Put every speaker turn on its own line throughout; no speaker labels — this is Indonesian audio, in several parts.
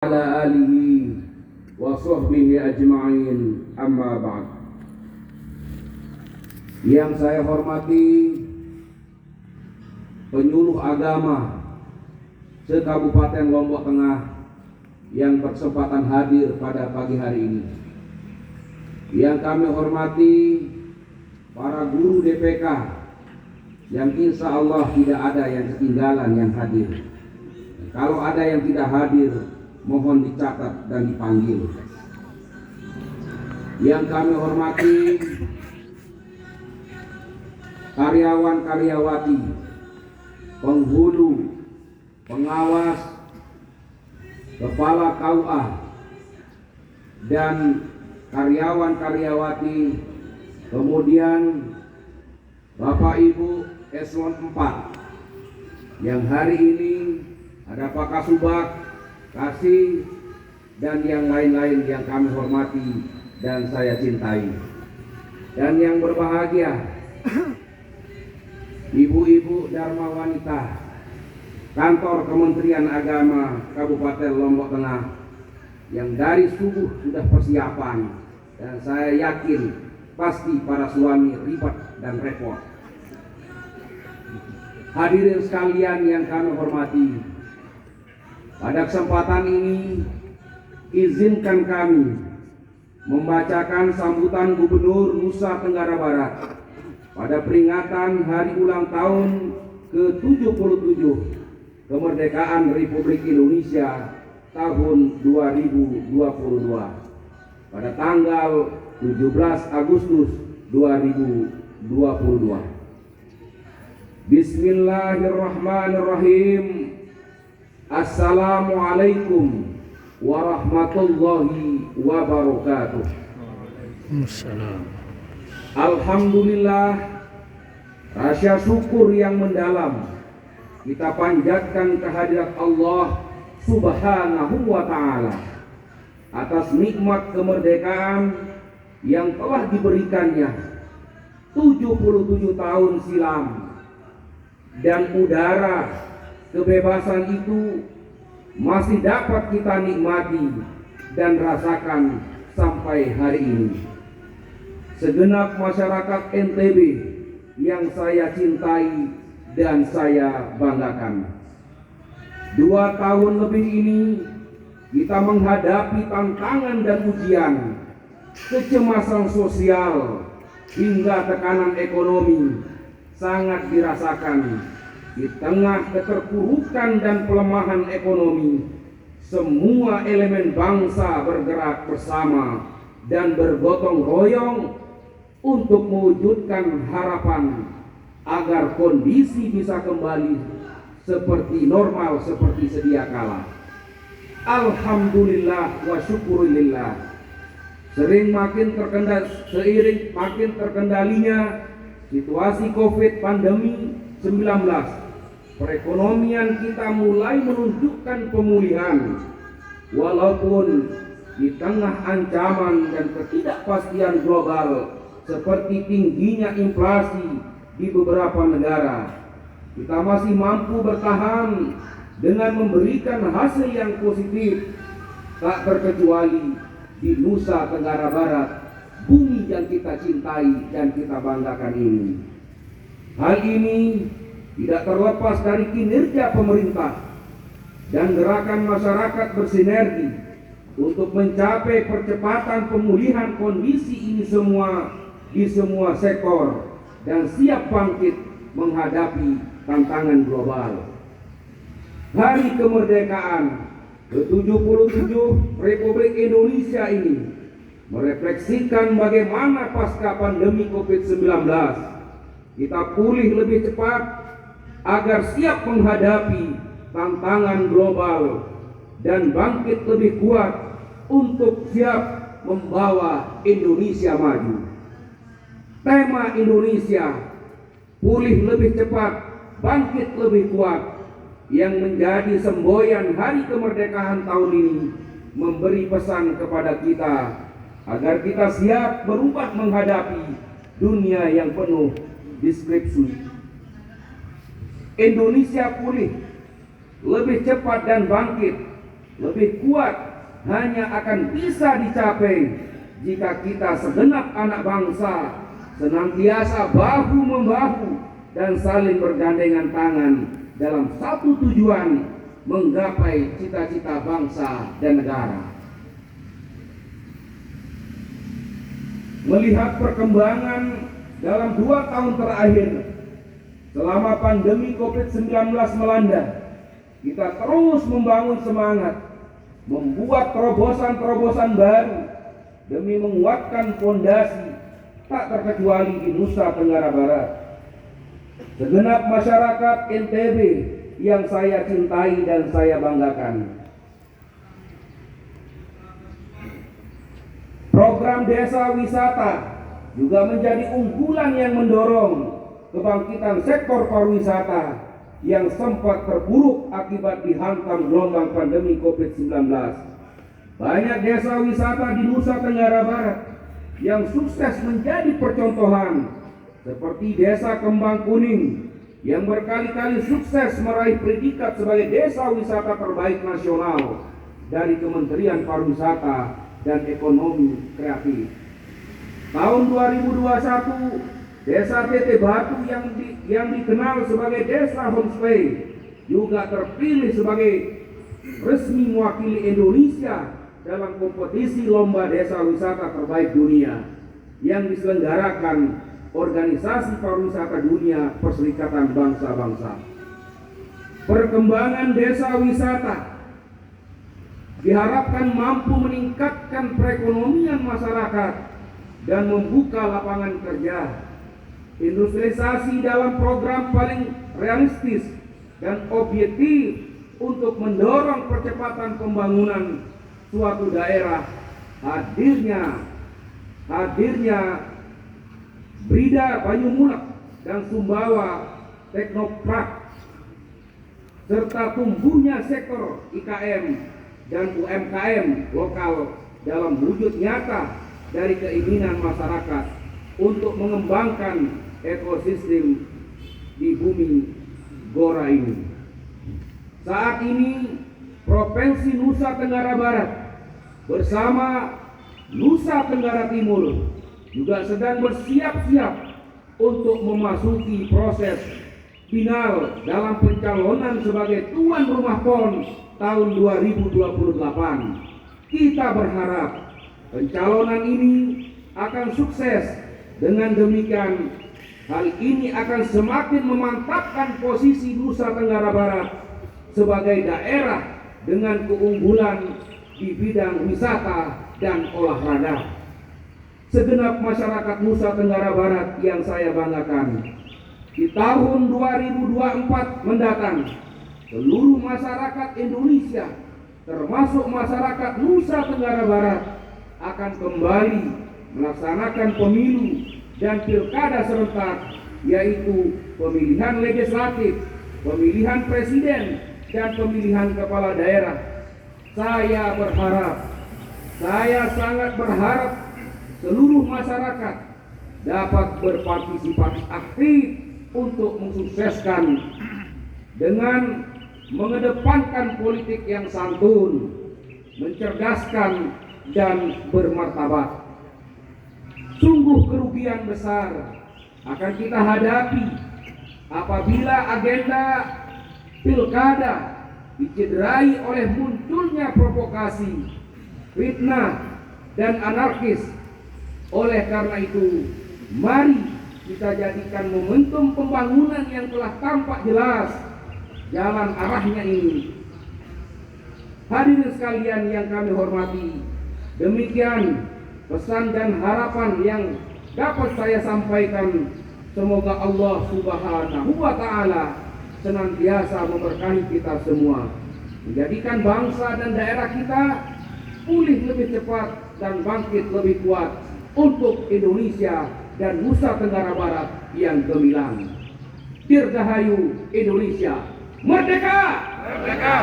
ala alihi wa sahbihi ajma'in, amma ba'd. Yang saya hormati penyuluh agama se-Kabupaten Lombok Tengah yang berkesempatan hadir pada pagi hari ini. Yang kami hormati para guru DPK yang insya Allah tidak ada yang ketinggalan yang hadir. Kalau ada yang tidak hadir, mohon dicatat dan dipanggil. Yang kami hormati karyawan-karyawati, penghulu, pengawas, kepala KUA, dan karyawan-karyawati, kemudian Bapak Ibu Eselon 4 yang hari ini ada Pak Kasubag, Kasih, dan yang lain-lain yang kami hormati dan saya cintai. Dan yang berbahagia, ibu-ibu Dharma Wanita Kantor Kementerian Agama Kabupaten Lombok Tengah yang dari subuh sudah persiapan, dan saya yakin pasti para suami ribet dan repot. Hadirin sekalian yang kami hormati, pada kesempatan ini, izinkan kami membacakan sambutan Gubernur Nusa Tenggara Barat pada peringatan Hari Ulang Tahun ke-77 Kemerdekaan Republik Indonesia tahun 2022 pada tanggal 17 Agustus 2022. Bismillahirrahmanirrahim. Assalamualaikum warahmatullahi wabarakatuh. Alhamdulillah, rasa syukur yang mendalam kita panjatkan kehadirat Allah Subhanahu wa ta'ala atas nikmat kemerdekaan yang telah diberikannya 77 tahun silam, dan udara kebebasan itu masih dapat kita nikmati dan rasakan sampai hari ini. Segenap masyarakat NTB yang saya cintai dan saya banggakan, 2 tahun lebih ini kita menghadapi tantangan dan ujian, kecemasan sosial hingga tekanan ekonomi sangat dirasakan. Di tengah keterpurukan dan pelemahan ekonomi, semua elemen bangsa bergerak bersama dan bergotong royong untuk mewujudkan harapan agar kondisi bisa kembali seperti normal seperti sedia kala. Alhamdulillah wa syukurillah. Seiring makin terkendalinya situasi COVID pandemi 19, perekonomian kita mulai menunjukkan pemulihan, walaupun di tengah ancaman dan ketidakpastian global seperti tingginya inflasi di beberapa negara, kita masih mampu bertahan dengan memberikan hasil yang positif, tak terkecuali di Nusa Tenggara Barat, bumi yang kita cintai dan kita banggakan ini. Hal ini tidak terlepas dari kinerja pemerintah dan gerakan masyarakat bersinergi untuk mencapai percepatan pemulihan kondisi ini di semua sektor dan siap bangkit menghadapi tantangan global. Hari kemerdekaan ke-77 Republik Indonesia ini merefleksikan bagaimana pasca pandemi COVID-19 kita pulih lebih cepat agar siap menghadapi tantangan global dan bangkit lebih kuat untuk siap membawa Indonesia maju. Tema Indonesia, pulih lebih cepat, bangkit lebih kuat, yang menjadi semboyan Hari Kemerdekaan tahun ini, memberi pesan kepada kita agar kita siap berubah menghadapi dunia yang penuh diskripsi. Indonesia pulih lebih cepat dan bangkit lebih kuat hanya akan bisa dicapai jika kita segenap anak bangsa senantiasa bahu-membahu dan saling bergandengan tangan dalam satu tujuan, menggapai cita-cita bangsa dan negara. Melihat perkembangan dalam 2 tahun terakhir selama pandemi COVID-19 melanda, kita terus membangun semangat, membuat terobosan-terobosan baru demi menguatkan fondasi tak terkecuali di Nusa Tenggara Barat. Segenap masyarakat NTB yang saya cintai dan saya banggakan. Program desa wisata juga menjadi unggulan yang mendorong kebangkitan sektor pariwisata yang sempat terpuruk akibat dihantam gelombang pandemi COVID-19. Banyak desa wisata di Nusa Tenggara Barat yang sukses menjadi percontohan, seperti Desa Kembang Kuning yang berkali-kali sukses meraih predikat sebagai desa wisata terbaik nasional dari Kementerian Pariwisata dan Ekonomi Kreatif. Tahun 2021, Desa Tete Batu yang dikenal sebagai desa homestay juga terpilih sebagai resmi mewakili Indonesia dalam kompetisi lomba desa wisata terbaik dunia yang diselenggarakan Organisasi Pariwisata Dunia Perserikatan Bangsa-Bangsa. Perkembangan desa wisata diharapkan mampu meningkatkan perekonomian masyarakat dan membuka lapangan kerja. Industrialisasi dalam program paling realistis dan objektif untuk mendorong percepatan pembangunan suatu daerah. Hadirnya Brida Banyumulak dan Sumbawa Teknopark serta tumbuhnya sektor IKM dan UMKM lokal dalam wujud nyata dari keinginan masyarakat untuk mengembangkan ekosistem di bumi Gora ini. Saat ini Provinsi Nusa Tenggara Barat bersama Nusa Tenggara Timur juga sedang bersiap-siap untuk memasuki proses final dalam pencalonan sebagai tuan rumah PON tahun 2028. Kita berharap pencalonan ini akan sukses. Dengan demikian, hal ini akan semakin memantapkan posisi Nusa Tenggara Barat sebagai daerah dengan keunggulan di bidang wisata dan olahraga. Segenap masyarakat Nusa Tenggara Barat yang saya banggakan, di tahun 2024 mendatang, seluruh masyarakat Indonesia, termasuk masyarakat Nusa Tenggara Barat, akan kembali melaksanakan pemilu dan pilkada serentak, yaitu pemilihan legislatif, pemilihan presiden, dan pemilihan kepala daerah. Saya sangat berharap seluruh masyarakat dapat berpartisipasi aktif untuk mensukseskan dengan mengedepankan politik yang santun, mencerdaskan, dan bermartabat. Sungguh kerugian besar akan kita hadapi apabila agenda pilkada dicederai oleh munculnya provokasi, fitnah, dan anarkis. Oleh karena itu, mari kita jadikan momentum pembangunan yang telah tampak jelas jalan arahnya ini. Hadirin sekalian yang kami hormati, demikian pesan dan harapan yang dapat saya sampaikan. Semoga Allah Subhanahu wa Ta'ala senantiasa memberkahi kita semua, menjadikan bangsa dan daerah kita pulih lebih cepat dan bangkit lebih kuat untuk Indonesia dan Nusa Tenggara Barat yang gemilang. Dirgahayu Indonesia, merdeka! Merdeka!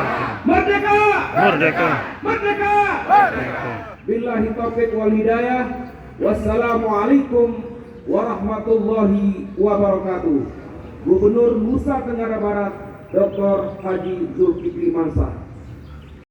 Merdeka!
Merdeka!
Merdeka! Merdeka! Billahi taufiq wal hidayah. Wassalamualaikum warahmatullahi wabarakatuh. Gubernur Nusa Tenggara Barat Dr. Haji Zulkifli Mansah.